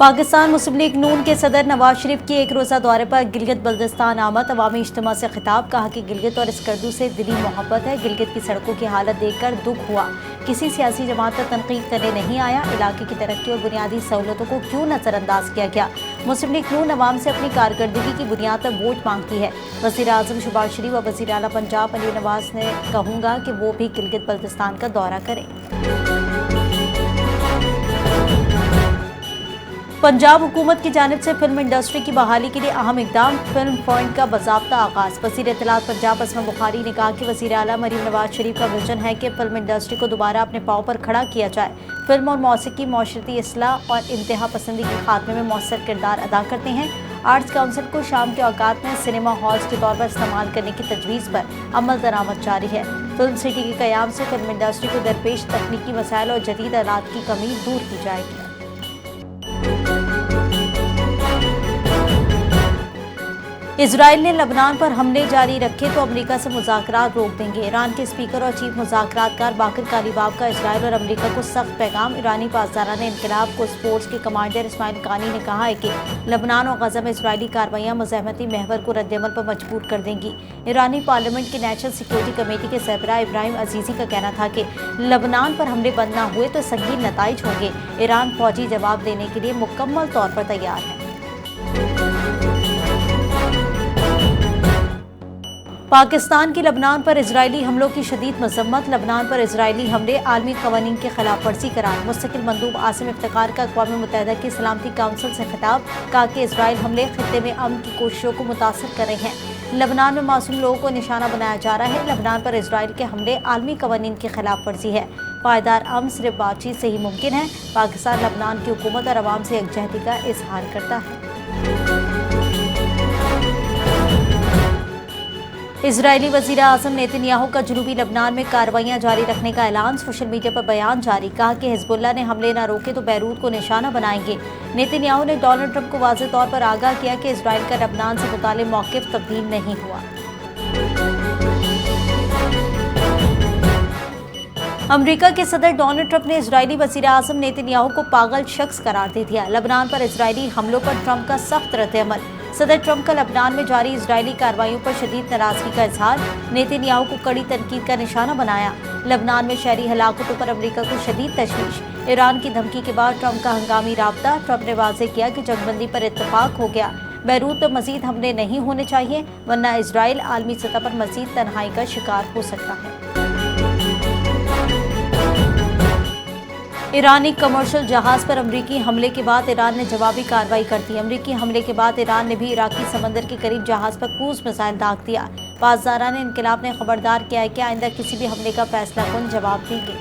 पाकिस्तान मुस्लिम league नून के सदर नवाज शरीफ की एक रोज़ा दौरे पर गिलगित बल्तिस्तान आमद। अवामी इज्तिमा से खिताब, कहा कि गिलगित और स्कर्दू से दिली मोहब्बत है। गिलगित की सड़कों की हालत देखकर दुख हुआ। किसी सियासी जमात पर तनकीद करने नहीं आया। इलाके की तरक्की और बुनियादी सहूलतों को क्यों नजरअंदाज किया गया। मुस्लिम लीग नून अवाम से अपनी कारकर्दगी की बुनियाद पर वोट मांगती है। वज़ीर आज़म शहबाज शरीफ और वज़ीर आला पंजाब अली नवाज ने कहूँगा कि वो भी गिलगित बल्तिस्तान का दौरा करें। पंजाब हुकूमत की जानिब से फिल्म इंडस्ट्री की बहाली के लिए अहम इकदाम, फिल्म पॉइंट का बाज़ाब्ता आगाज। वज़ीर इत्तलात पंजाब असमा बुखारी ने कहा कि वज़ीर आला मरीम नवाज शरीफ का विजन है कि फिल्म इंडस्ट्री को दोबारा अपने पाँव पर खड़ा किया जाए। फिल्म और मौसीकी मौशरती इस्लाह और इंतहा पसंदी के खात्मे में मौसर किरदार अदा करते हैं। आर्ट्स काउंसिल को शाम के औकात में सिनेमा हॉल्स के तौर पर इस्तेमाल करने की तजवीज़ पर अमल दरामद जारी है। फिल्म सिटी के क़याम से फिल्म इंडस्ट्री को दरपेश तकनीकी वसाइल और जदीद आलात की कमी दूर की जाएगी। इजराइल ने लबनान पर हमले जारी रखे तो अमेरिका से मुज़ाकरात रोक देंगे। ईरान के स्पीकर और चीफ मुज़ाकरातकार बाकर कालीबाफ का इजराइल और अमेरिका को सख्त पैगाम। ईरानी पासदाराने इनकलाब को स्पोर्ट्स के कमांडर इस्माइल कानी ने कहा है कि लबनान और गजा में इजरायली कार्रवाइयाँ मुज़ाहमती महवर को रद्दअमल पर मजबूर कर देंगी। ईरानी पार्लियामेंट की नेशनल सिक्योरिटी कमेटी के सरबराह इब्राहिम अजीज़ी का कहना था कि लबनान पर हमले बंद न हुए तो संगीन नताइज होंगे। ईरान फौजी जवाब देने के लिए मुकम्मल तौर पर तैयार है। पाकिस्तान की लबनान पर इजरायली हमलों की शदीद मजम्मत। लबनान पर इजरायली हमले आलमी कवानीन की खिलाफ वर्जी करार। मुस्तकिल मंदूब आसिम इफ्तिकार का अक़वाम मुत्तहिदा की सलामती काउंसिल से खिताब, कहा कि इजराइल हमले खित्ते में अमन की कोशिशों को मुतासर कर रहे हैं। लबनान में मासूम लोगों को निशाना बनाया जा रहा है। लबनान पर इजराइल के हमले आलमी कवानीन की खिलाफ वर्जी है। पायदार अमन सिर्फ बातचीत से ही मुमकिन है। पाकिस्तान लबनान की हुकूमत और अवाम से यकजहती का इजहार करता है। इजरायली वज़ीर आज़म नेतन्याहू का जनूबी लबनान में कार्रवाइयाँ जारी रखने का ऐलान। सोशल मीडिया पर बयान जारी, कहा कि हिजबुल्लाह ने हमले न रोके तो बैरूत को निशाना बनाएंगे। नेतन्याहू ने डोनाल्ड ट्रंप को वाज़ेह तौर पर आगाह किया कि इजराइल का लबनान से मुताल्लिक़ मौक़िफ़ तब्दील नहीं हुआ। अमेरिका के सदर डोनाल्ड ट्रंप ने इजरायली वज़ीर आज़म नेतन्याहू को पागल शख्स करार दे दिया। लबनान पर इजरायली हमलों पर ट्रंप का सख्त रद्दअमल। सदर ट्रंप का लबनान में जारी इजरायली कार्रवाइयों पर शदीद नाराजगी का इजहार। नेतन्याहू को कड़ी तनकीद का निशाना बनाया। लबनान में शहरी हलाकतों पर अमेरिका को शदीद तशवीश। ईरान की धमकी के बाद ट्रंप का हंगामी राब्ता। ट्रंप ने वाज़ेह किया कि जंगबंदी पर इत्तफाक हो गया। बैरूत पर मजीद हमले नहीं होने चाहिए, वरना इजराइल आलमी सतह पर मजीद तन्हाई का शिकार हो सकता है। ईरानी कमर्शियल जहाज पर अमरीकी हमले के बाद ईरान ने जवाबी कार्रवाई कर दी। अमरीकी हमले के बाद ईरान ने भी इराकी समंदर के करीब जहाज पर क्रूज मिसाइल दाग दिया। पासदारान इनकलाब ने खबरदार किया है कि आइंदा किसी भी हमले का फैसला कौन जवाब देंगे।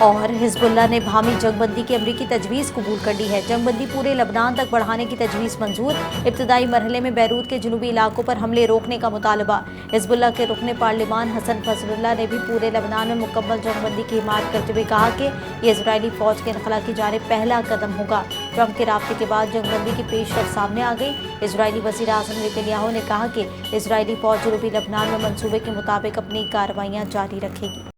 और हिजबुल्लाह ने भामी जंगबंदी की अमरीकी तजवीज़ कबूल कर ली है। जंगबंदी पूरे लबनान तक बढ़ाने की तजवीज़ मंजूर। इब्तदाई मरहले में बैरूत के जनूबी इलाकों पर हमले रोकने का मुतालबा। हिजबुल्लाह के रुकने पार्लिमान हसन फजलुल्लाह ने भी पूरे लबनान में मुकम्मल जंगबंदी की हिमायत करते हुए कहा कि यह इजरायली फ़ौज के इनखला की जानिब पहला कदम होगा। ट्रंप के राब्ते के बाद जंगबंदी की पेशरफ सामने आ गई। इजरायली वज़ीर आज़म नेतन्याहू ने कहा कि इजरायली फ़ौज जनूबी लबनान में मनसूबे के मुताबिक अपनी कार्रवाइयाँ जारी रखेगी।